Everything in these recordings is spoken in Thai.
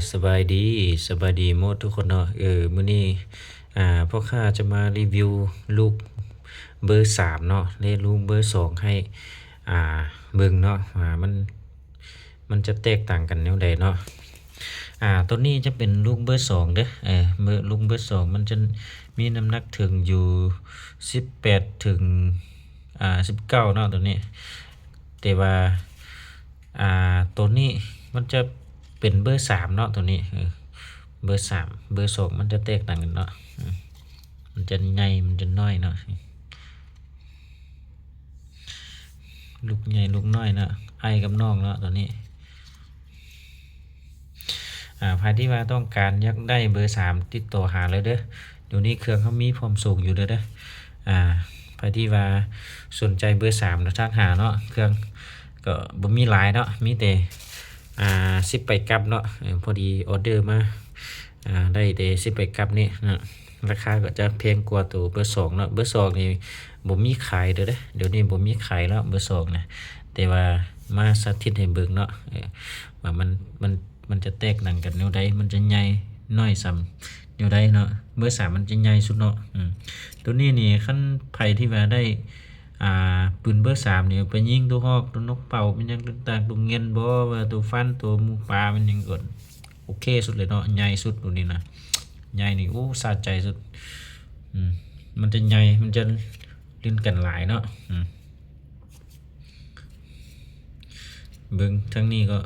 สบายดีหมดทุกคนเนาะมื้อนี้พ่อข้าจะมารีวิวลูกเบอร์3เนาะและลูกเบอร์2ให้อ่าเบิ่งเนาะมันจะแตกต่างกันแนวใดเนาะตัวนี้จะเป็นลูกเบอร์2เด้อลูกเบอร์2มันจะมีน้ำหนักถึงอยู่18ถึง19เนาะตัวนี้แต่ว่าตัวนี้มันจะเป็นเบอร์3เนาะตัวนี้เบอร์3เบอร์2มันจะแตกต่างกันเนาะมันจะใหญ่มันจะน้อยเนาะลูกใหญ่ลูกน้อยเนาะไอ้กับน้องเนาะตัวนี้ใครที่ว่าต้องการอยากได้เบอร์3ติดต่อหาเลยเด้อเดี๋ยวนี้เครื่องเขามีพร้อมส่งอยู่เด้อใครที่ว่าสนใจเบอร์3นะทักหาเนาะเครื่องก็บ่มีหลายเนาะมีแต่10ไปกลับเนาะพอดีออเดอร์มาได้แต่10ไปกลับนี่นะราคาก็จะแพงกว่าตัวเบอร์2เนาะเบอร์2นี่บ่มีขายเด้อเดี๋ยวนี้บ่มีขายแล้วเบอร์2นะแต่ว่ามาสาธิตให้เบิ่งเนาะว่ามันจะแตกต่างกันแนวใดมันจะใหญ่น้อยส่ำแนวใดเนาะเบอร์3มันจะใหญ่สุดเนาะตัวนี้นี่คันไผที่ว่าได้ปืนเบอร์3นี่ไปยิงตัวฮอกตัวนกเป่ามันยังต่างๆตัวเงินบ่ว่าตัวฟันตัวหมูปลามันยังกดโอเคสุดเลยเนาะใหญ่สุดตัวนี้นะใหญ่นี่โอ้สะใจสุดมันจะใหญ่มันจะลิ้นกันหลายเนาะเบิ่งทั้งนี้ก็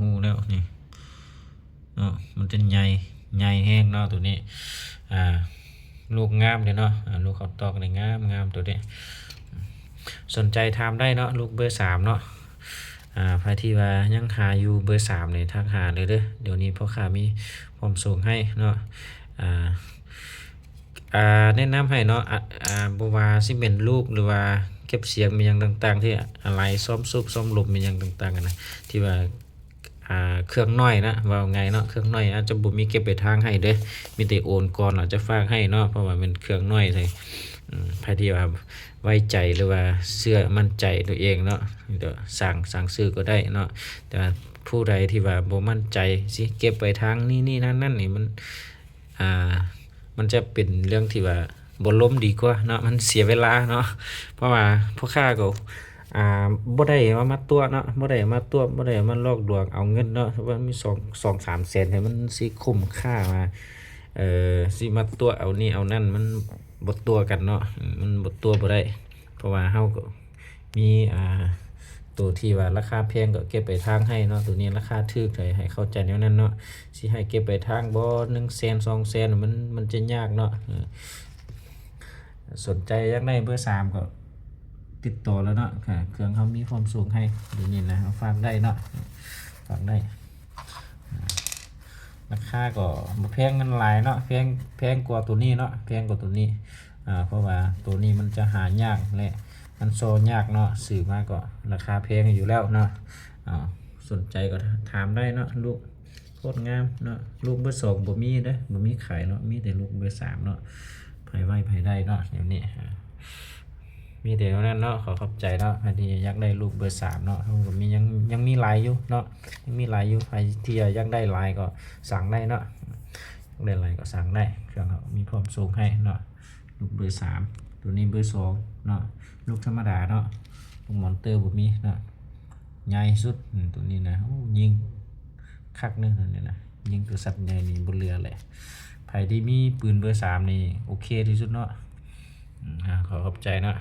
ฮู้แล้วนี่เนาะมันจะใหญ่แห้งเนาะตัวนี้ลูกงามเลยเนาะลูกเขาตอกในงามตัวนี้สนใจทำได้เนาะลูกเบอร์3เนาะใครที่ว่ายังหาอยู่เบอร์3เนี่ยทักหาเลยเด้อเดี๋ยวนี้พ่อค้ามีพร้อมส่งให้เนาะแนะนำให้เนาะบ่ว่าสิเป็นลูกหรือว่าเก็บเสียงมีอย่างต่างๆที่อะไรซ่อมซุบซ่อมลมมีอย่างต่างๆนะที่ว่าเครื่องน้อยนะว่าไงเนาะเครื่องน้อยอาจจะบ่มีเก็บไปทางให้เด้อมีแต่โอนก่อนอาจจะฝากให้เนาะเพราะว่าเป็นเครื่องน้อยเลยใครที่ว่าไว้ใจหรือว่าเชื่อมั่นใจตัวเองเนาะเดี๋ยวสั่งซื้อก็ได้เนาะแต่ผู้ใดที่ว่าบ่มั่นใจสิเก็บไปทางนี่นั่นนี่มันจะเป็นเรื่องที่ว่าบ่ล้มดีกว่าเนาะมันเสียเวลาเนาะเพราะว่าพ่อค้าก็บ่ได้มาตัวเนาะบ่ได้มาตัวบ่ได้มาลอกลวงเอาเงินเนาะว่ามี2-3 แสนให้มันสิคุ้มค่ามาสิมาตัวเอานี่เอานั่นมันบ่ตัวกันเนาะมันบ่ตัวบ่ได้เพราะว่าเฮาก็มีตัวที่ว่าราคาแพงก็เก็บไปทางให้เนาะตัวนี้ราคาถูกให้เข้าใจแนวนั้นเนาะสิให้เก็บไปทางบ่1 แสน2 แสนมันจะยากเนาะสนใจอยากได้เบอร์3ก็ติดต่อแล้วเนาะเครื่องเขามีความสูงให้ดูนี่นะฝากได้เนาะฝากได้ราคาก็บ่แพงเงินหลายเนาะแพงกว่าตัวนี้เนาะแพงกว่าตัวนี้เพราะว่าตัวนี้มันจะหายากและมันโซยากเนาะซื้อมาก็ราคาแพงอยู่แล้วเนาะสนใจก็ถามได้เนาะลูกโคตรงามเนาะลูกเบอร์2บ่มีเด้อบ่มีขายเนาะมีแต่ลูกเบอร์3เนาะไผไว้ไผได้เนาะเดี๋ยวนี้มีแต่นั้นเนาะขอบใจเนาะใครที่อยากได้ลูกเบอร์3เนาะผมมียังมีหลายอยู่เนาะยังมีหลายอยู่ใครที่อยากได้หลายก็สั่งได้เนาะอยากได้หลายก็สั่งได้เครื่องเขามีพร้อมส่งให้เนาะลูกเบอร์3ตัวนี้เบอร์2เนาะลูกธรรมดาเนาะลูกมอนเตอร์ผมมีเนาะใหญ่สุดตัวนี้นะยิงคักนึงนี่นะยิงตัวสัตว์ใหญ่นี่บนเรือแหละใครที่มีปืนเบอร์3นี่โอเคที่สุดเนาะขอบใจเนาะ